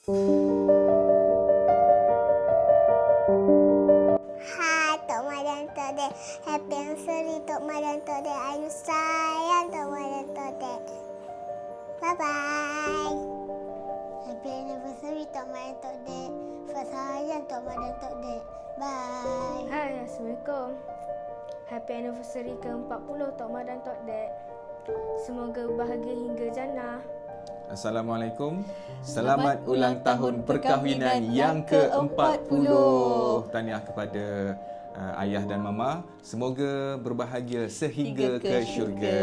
Hai Tok Mak dan Tok Dek. Happy anniversary Tok Mak dan Tok Dek. Ayu sayang Tok Mak dan Tok Dek. Bye-bye. Happy anniversary Tok Mak dan Tok Dek. Sayang Tok Mak dan Tok Dek. Bye. Hai, Assalamualaikum. Happy anniversary ke-40 Tok Mak dan Tok Dek. Semoga bahagia hingga jannah. Assalamualaikum. Selamat ulang tahun perkahwinan yang ke-40. Tahniah kepada ayah dan mama. Semoga berbahagia sehingga ke syurga.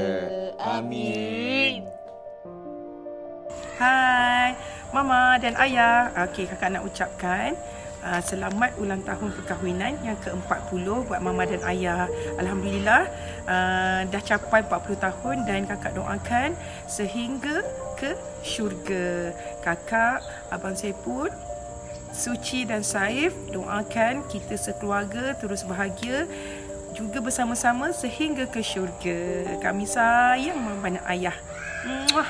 Amin. Hai, Mama dan Ayah. Okey, kakak nak ucapkan selamat ulang tahun perkahwinan yang ke-40 buat Mama dan Ayah. Alhamdulillah dah capai 40 tahun dan kakak doakan sehingga ke syurga. Kakak, abang Saipul, Suci dan Saif doakan kita sekeluarga terus bahagia juga bersama-sama sehingga ke syurga. Kami sayang Mama dan Ayah. Muah.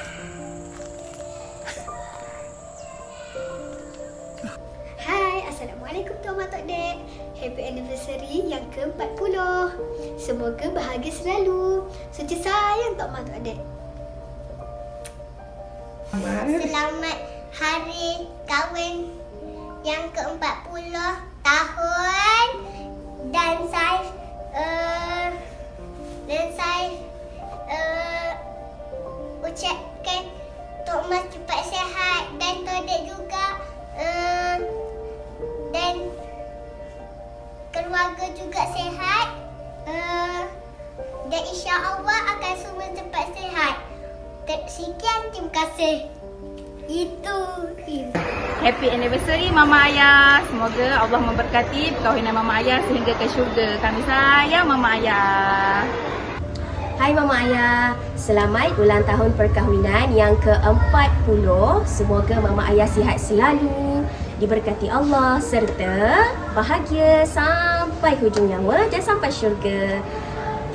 Hai, Assalamualaikum Tok Mak Tok Dek. Happy anniversary yang ke-40. Semoga bahagia selalu. Suci sayang Tok Mak Tok Dek. Selamat hari kahwin yang ke-40 tahun dan saya ucapkan Tok Mas cepat sihat dan Tok Dek juga dan keluarga juga sihat dan insya-Allah akan semua cepat sihat. Sekian, terima kasih. Itu. Happy anniversary Mama Ayah. Semoga Allah memberkati perkahwinan Mama Ayah sehingga ke syurga. Kami sayang Mama Ayah. Hai Mama Ayah, selamat ulang tahun perkahwinan yang ke-40. Semoga Mama Ayah sihat selalu, diberkati Allah serta bahagia sampai hujung nyawa dan sampai syurga.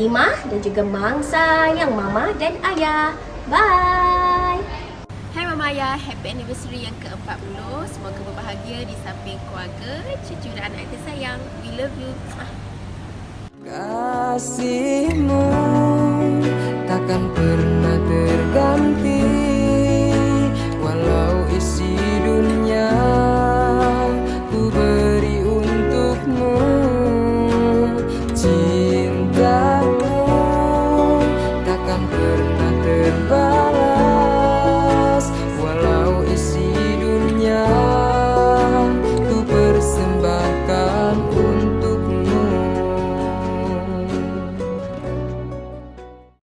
Timah dan juga Mang sayang Mama dan Ayah. Bye. Hai Mama Ayah, happy anniversary yang ke-40. Semoga berbahagia di samping keluarga, cucu dan anak tersayang. We love you. Kasihmu takkan pernah